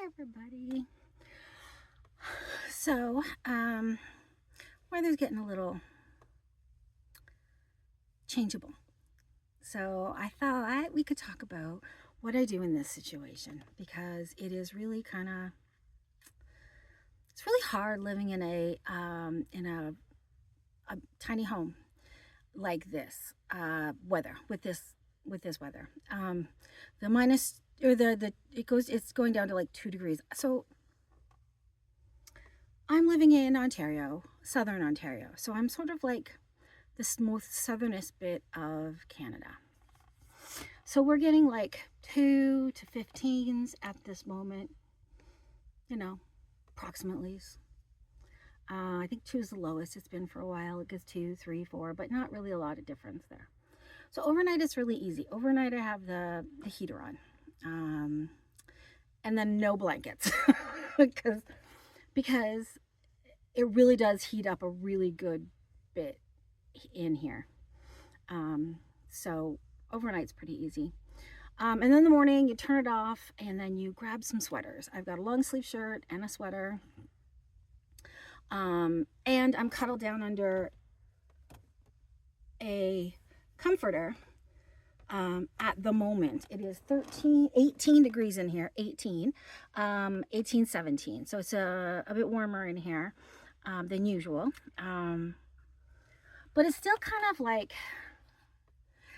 everybody. So, weather's getting a little changeable. So I thought we could talk about what I do in this situation because it is really it's really hard living in a tiny home like this weather with this weather. The minus or the it's going down to like 2 degrees. So I'm living in Ontario, southern Ontario. So I'm sort of like the most southernest bit of Canada. So we're getting like 2 to 15s at this moment, approximately. I think 2 is the lowest it's been for a while. It gets 2, 3, 4, but not really a lot of difference there. So overnight it's really easy. Overnight I have the heater on, and then no blankets because it really does heat up a really good bit in here. So overnight's pretty easy. And then in the morning, you turn it off and then you grab some sweaters. I've got a long sleeve shirt and a sweater. And I'm cuddled down under a comforter. At the moment, it is 18 degrees in here, 18, 17. So it's a bit warmer in here than usual. But it's still kind of like,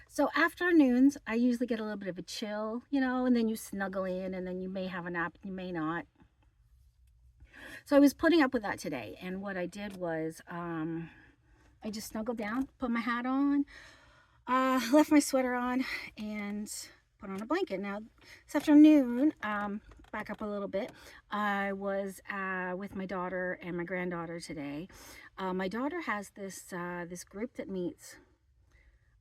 so afternoons, I usually get a little bit of a chill, and then you snuggle in and then you may have a nap, you may not. So I was putting up with that today. And what I did was I just snuggled down, put my hat on, left my sweater on, and put on a blanket. Now, this afternoon, back up a little bit, I was with my daughter and my granddaughter today. My daughter has this group that meets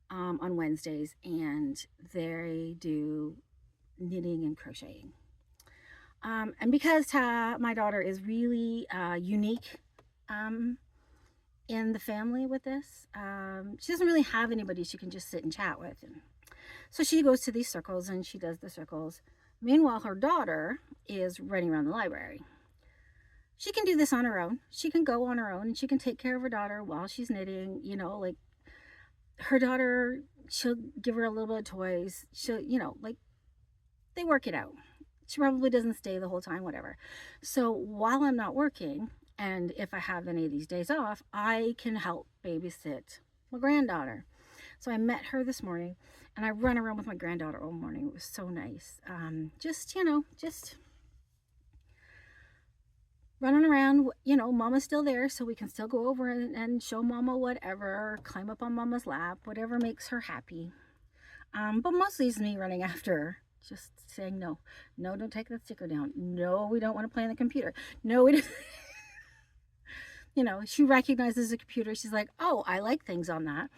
on Wednesdays, and they do knitting and crocheting. And because my daughter is really unique in the family with this, she doesn't really have anybody she can just sit and chat with. And so she goes to these circles and she does the circles. Meanwhile, her daughter is running around the library. She can do this on her own. She can go on her own and she can take care of her daughter while she's knitting, like her daughter, she'll give her a little bit of toys. She'll, like they work it out. She probably doesn't stay the whole time, whatever. So while I'm not working, and if I have any of these days off, I can help babysit my granddaughter. So I met her this morning and I run around with my granddaughter all morning. It was so nice. Just running around, mama's still there, so we can still go over and show mama whatever, climb up on mama's lap, whatever makes her happy. But mostly it's me running after her, just saying no, don't take that sticker down. No, we don't want to play on the computer. No, we don't. She recognizes the computer. She's like, oh, I like things on that.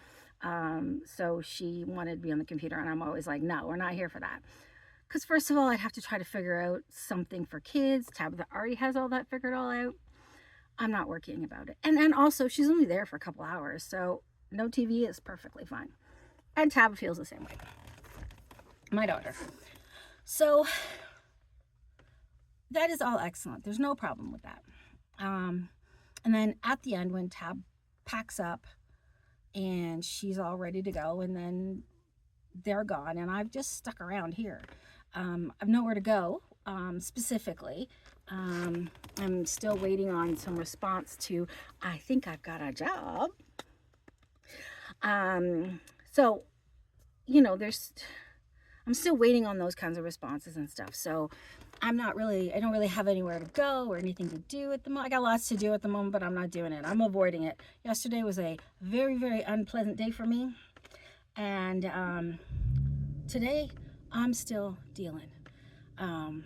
So she wanted to be on the computer, and I'm always like, no, we're not here for that. Because first of all, I'd have to try to figure out something for kids. Tabitha already has all that figured all out. I'm not worrying about it. And also, she's only there for a couple hours, so no TV is perfectly fine. And Tab feels the same way. My daughter. So that is all excellent. There's no problem with that. And then at the end, when Tab packs up and she's all ready to go, and then they're gone, and I've just stuck around here. I've nowhere to go specifically. I'm still waiting on some response to, I think I've got a job. So, I'm still waiting on those kinds of responses and stuff. So I don't really have anywhere to go or anything to do at the moment. I got lots to do at the moment, but I'm not doing it. I'm avoiding it. Yesterday was a very, very unpleasant day for me. And today I'm still dealing. I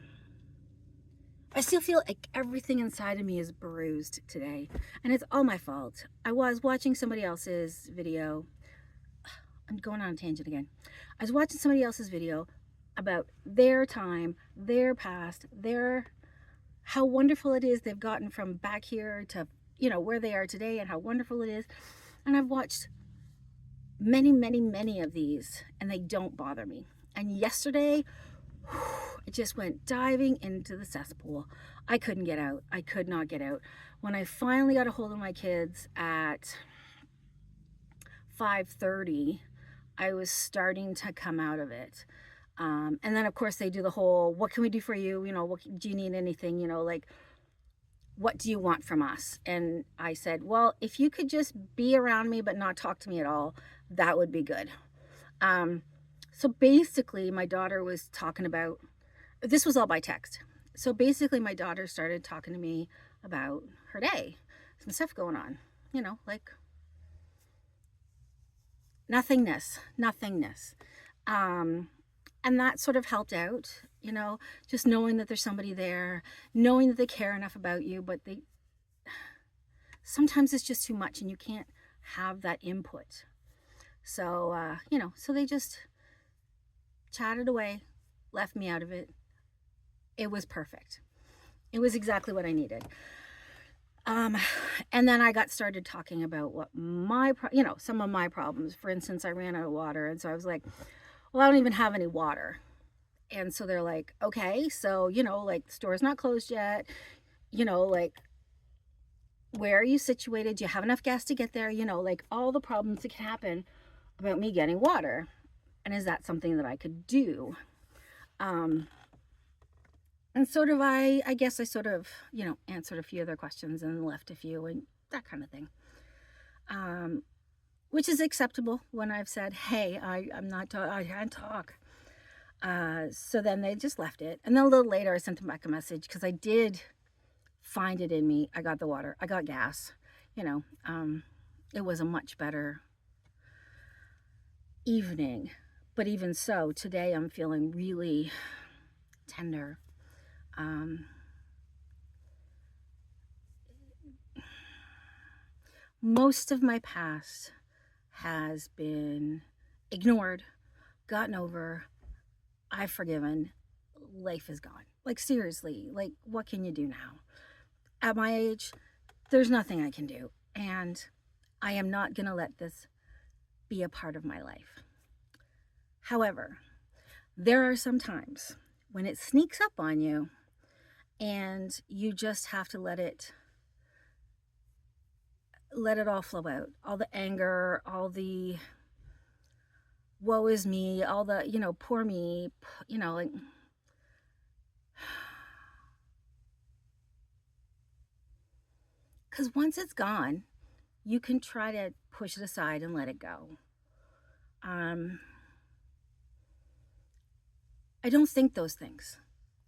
still feel like everything inside of me is bruised today. And it's all my fault. I was watching somebody else's video. I'm going on a tangent again. I was watching somebody else's video about their time, their past, how wonderful it is they've gotten from back here to, where they are today, and how wonderful it is. And I've watched many, many, many of these, and they don't bother me. And yesterday, I just went diving into the cesspool. I couldn't get out. I could not get out. When I finally got a hold of my kids at 5:30, I was starting to come out of it. And then of course they do the whole, what can we do for you? Do you need anything? Like, what do you want from us? And I said, well, if you could just be around me but not talk to me at all, that would be good. So basically my daughter was talking about, this was all by text. So basically my daughter started talking to me about her day, some stuff going on, like nothingness. And that sort of helped out, just knowing that there's somebody there, knowing that they care enough about you, but sometimes it's just too much and you can't have that input. So, so they just chatted away, left me out of it. It was perfect. It was exactly what I needed. And then I got started talking about what some of my problems. For instance, I ran out of water. And so I was like, well, I don't even have any water. And so they're like, okay, so, like the store's not closed yet. Like, where are you situated? Do you have enough gas to get there? Like all the problems that can happen about me getting water. And is that something that I could do? And sort of, I guess I sort of, answered a few other questions and left a few and that kind of thing. Which is acceptable when I've said, hey, I can't talk. So then they just left it. And then a little later I sent them back a message because I did find it in me. I got the water, I got gas, it was a much better evening. But even so, today I'm feeling really tender. Most of my past has been ignored, gotten over, I've forgiven, life is gone. Like seriously, like what can you do now? At my age, there's nothing I can do. And I am not going to let this be a part of my life. However, there are some times when it sneaks up on you and you just have to let it all flow out. All the anger, all the woe is me, all the, poor me, like, because once it's gone, you can try to push it aside and let it go. I don't think those things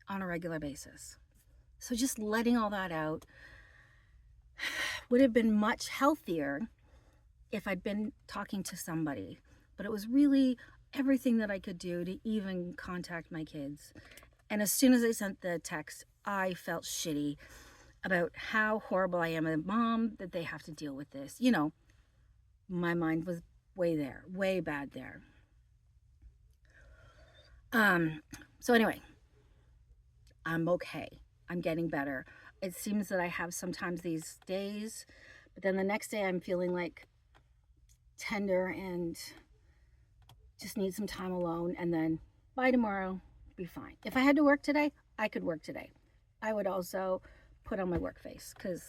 on a regular basis. So just letting all that out would have been much healthier if I'd been talking to somebody. But it was really everything that I could do to even contact my kids. And as soon as I sent the text, I felt shitty about how horrible I am as a mom, that they have to deal with this. My mind was way bad there. So anyway, I'm okay. I'm getting better. It seems that I have sometimes these days, but then the next day I'm feeling like tender and just need some time alone, and then by tomorrow, be fine. If I had to work today, I could work today. I would also put on my work face because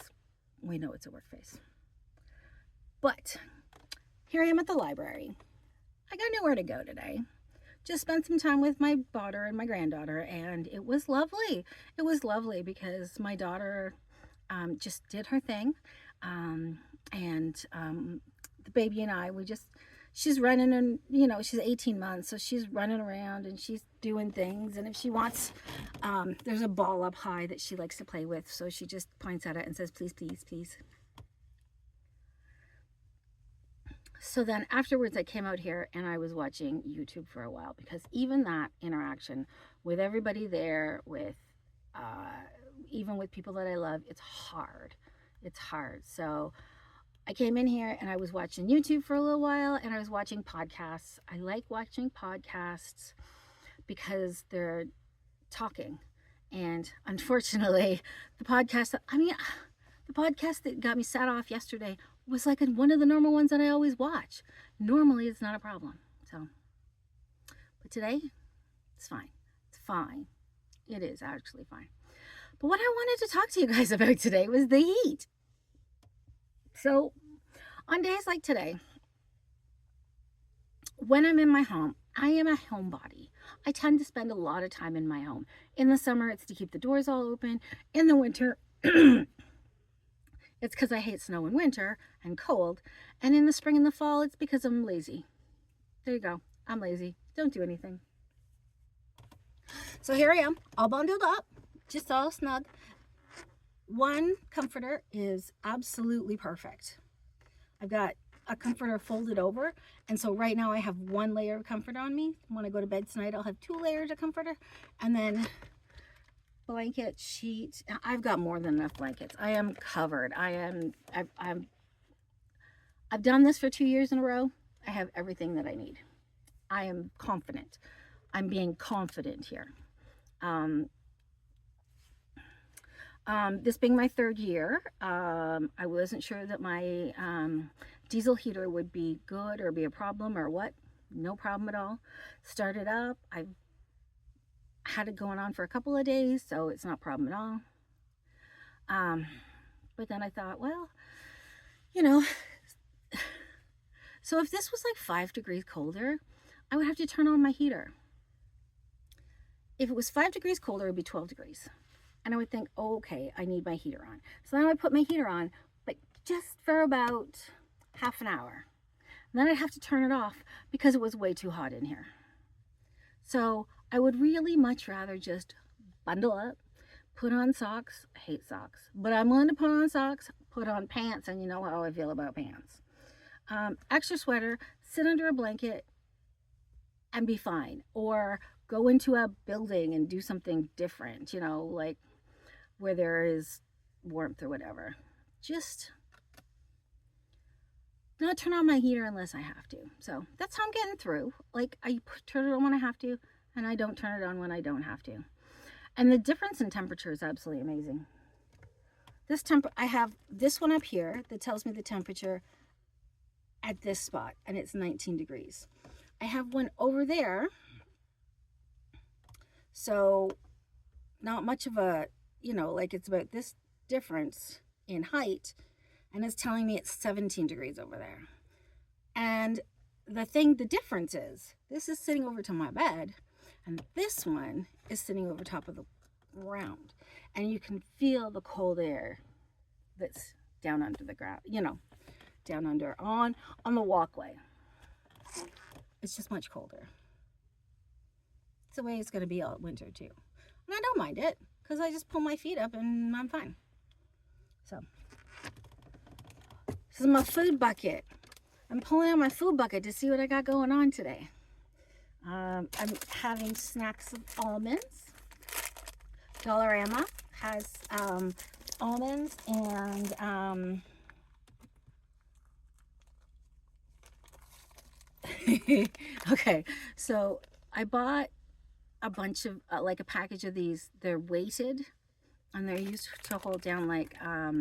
we know it's a work face. But here I am at the library. I got nowhere to go today. Just spent some time with my daughter and my granddaughter, and it was lovely. It was lovely because my daughter just did her thing, and the baby and I, she's running, and she's 18 months, so she's running around and she's doing things, and if she wants, there's a ball up high that she likes to play with, so she just points at it and says, please, please, please. So then afterwards I came out here and I was watching YouTube for a while, because even that interaction with everybody there, with even with people that I love, it's hard. So I came in here and I was watching YouTube for a little while, and I was watching podcasts. I like watching podcasts because they're talking. And unfortunately, the podcast that got me set off yesterday was like one of the normal ones that I always watch. Normally, it's not a problem. So, but today, it's fine. It's fine. It is actually fine. But what I wanted to talk to you guys about today was the heat. So on days like today, when I'm in my home, I am a homebody. I tend to spend a lot of time in my home. In the summer, it's to keep the doors all open. In the winter, it's because I hate snow in winter and cold. And in the spring and the fall, it's because I'm lazy. There you go. I'm lazy. Don't do anything. So here I am, all bundled up, just all snug. One comforter is absolutely perfect. I've got a comforter folded over, and so right now I have one layer of comforter on me. When I go to bed tonight, I'll have 2 layers of comforter, and then blanket, sheet. I've got more than enough blankets. I am covered. I've done this for 2 years in a row. I have everything that I need. I am confident. I'm being confident here. This being my 3rd year, I wasn't sure that my diesel heater would be good or be a problem or what. No problem at all. Started up. I've had it going on for a couple of days, so it's not a problem at all. But then I thought, well, you know, so if this was like 5 degrees colder, I would have to turn on my heater. If it was 5 degrees colder, it would be 12 degrees. And I would think, oh, okay, I need my heater on. So then I would put my heater on, but just for about half an hour. And then I'd have to turn it off because it was way too hot in here. So I would really much rather just bundle up, put on socks. I hate socks, but I'm willing to put on socks, put on pants, and you know how I feel about pants. Extra sweater, sit under a blanket, and be fine. Or go into a building and do something different, you know, like where there is warmth or whatever. Just not turn on my heater unless I have to. So that's how I'm getting through. Like, I turn it on when I have to, and I don't turn it on when I don't have to. And the difference in temperature is absolutely amazing. I have this one up here that tells me the temperature at this spot, and it's 19 degrees. I have one over there, so not much of a, you know, like it's about this difference in height, and it's telling me it's 17 degrees over there. And the difference is, this is sitting over to my bed, and this one is sitting over top of the ground. And you can feel the cold air that's down under the ground, you know, down under on the walkway. It's just much colder. It's the way it's going to be all winter too. And I don't mind it because I just pull my feet up and I'm fine. So this is my food bucket. I'm pulling out my food bucket to see what I got going on today. I'm having snacks of almonds. Dollarama has almonds and okay, so I bought a bunch of like a package of these. They're weighted and they're used to hold down like a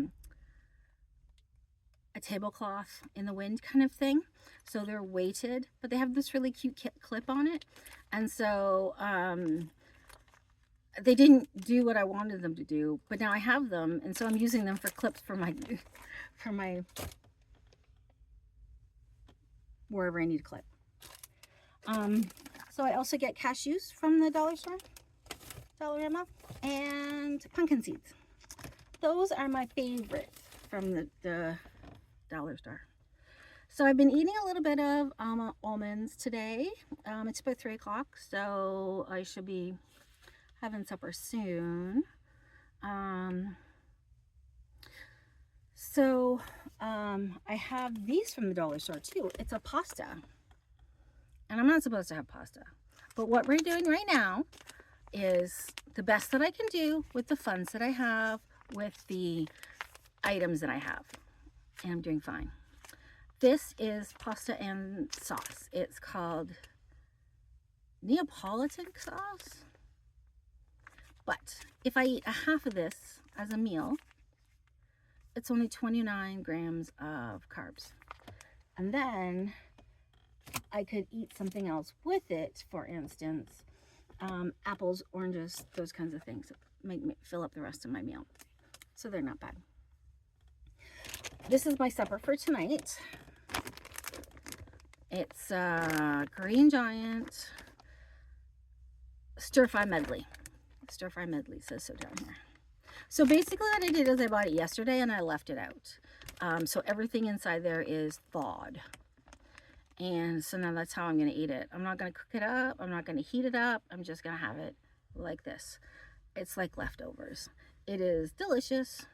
tablecloth in the wind kind of thing. So they're weighted, but they have this really cute clip on it. And so they didn't do what I wanted them to do, but now I have them, and so I'm using them for clips for my wherever I need a clip. So I also get cashews from the dollar store, Dollarama, and pumpkin seeds. Those are my favorites from the dollar store. So I've been eating a little bit of almonds today. It's about 3 o'clock, so I should be having supper soon. I have these from the dollar store too. It's a pasta. And I'm not supposed to have pasta. But what we're doing right now is the best that I can do with the funds that I have, with the items that I have. And I'm doing fine. This is pasta and sauce. It's called Neapolitan sauce. But if I eat a half of this as a meal, it's only 29 grams of carbs. And then I could eat something else with it. For instance, apples, oranges, those kinds of things that make me fill up the rest of my meal. So they're not bad. This is my supper for tonight. It's Green Giant stir-fry medley. Stir-fry medley says so down here. So basically what I did is I bought it yesterday and I left it out. So everything inside there is thawed. And so now that's how I'm going to eat it. I'm not going to cook it up. I'm not going to heat it up. I'm just going to have it like this. It's like leftovers. It is delicious.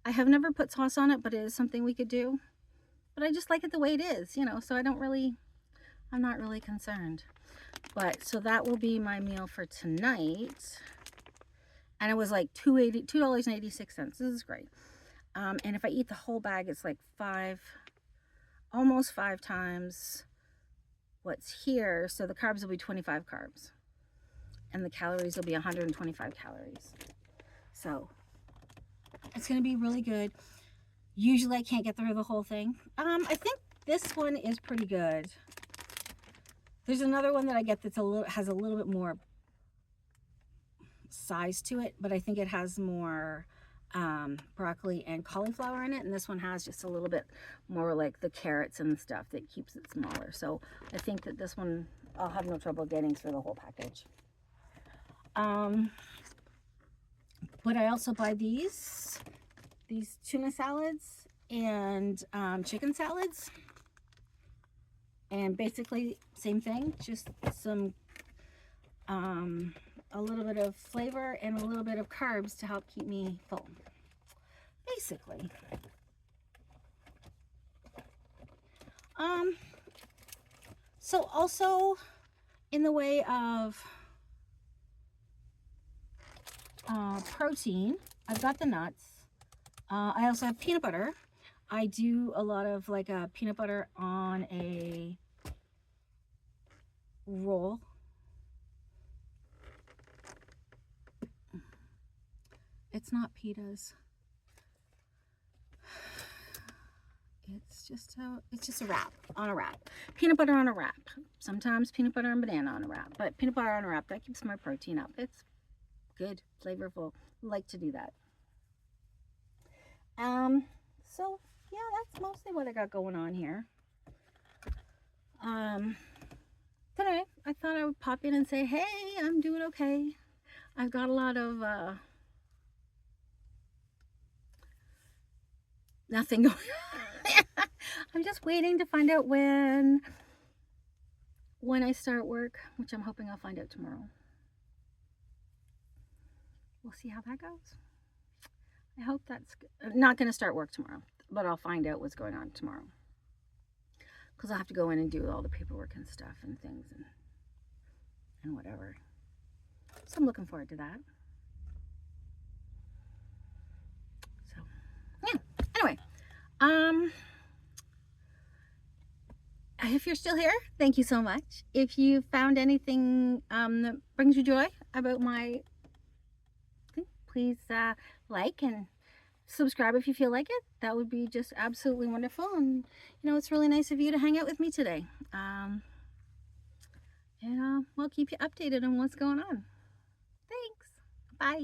I have never put sauce on it, but it is something we could do. But I just like it the way it is, you know, so I'm not really concerned. But so that will be my meal for tonight. And it was like $2.86. This is great. And if I eat the whole bag, it's like almost 5 times what's here. So the carbs will be 25 carbs. And the calories will be 125 calories. So it's going to be really good. Usually I can't get through the whole thing. I think this one is pretty good. There's another one that I get that's has a little bit more size to it, but I think it has more broccoli and cauliflower in it, and this one has just a little bit more like the carrots and stuff that keeps it smaller. So I think that this one I'll have no trouble getting through the whole package. But I also buy these tuna salads and chicken salads, and basically same thing, just some a little bit of flavor and a little bit of carbs to help keep me full, basically. So also in the way of protein, I've got the nuts. I also have peanut butter. I do a lot of like a peanut butter on a roll. It's not pitas. It's just a wrap, on a wrap. Peanut butter on a wrap. Sometimes peanut butter and banana on a wrap, but peanut butter on a wrap, that keeps my protein up. It's good, flavorful. I like to do that. So yeah, that's mostly what I got going on here. Anyway, I thought I would pop in and say, hey, I'm doing okay. I've got a lot of nothing going on. I'm just waiting to find out when I start work, which I'm hoping I'll find out tomorrow. We'll see how that goes. I hope that's good. I'm not going to start work tomorrow, but I'll find out what's going on tomorrow. Because I'll have to go in and do all the paperwork and stuff and things and whatever. So I'm looking forward to that. So, yeah. Anyway, if you're still here, thank you so much. If you found anything that brings you joy about my thing, please like and subscribe if you feel like it. That would be just absolutely wonderful. And you know, it's really nice of you to hang out with me today. And we'll keep you updated on what's going on. Thanks. Bye.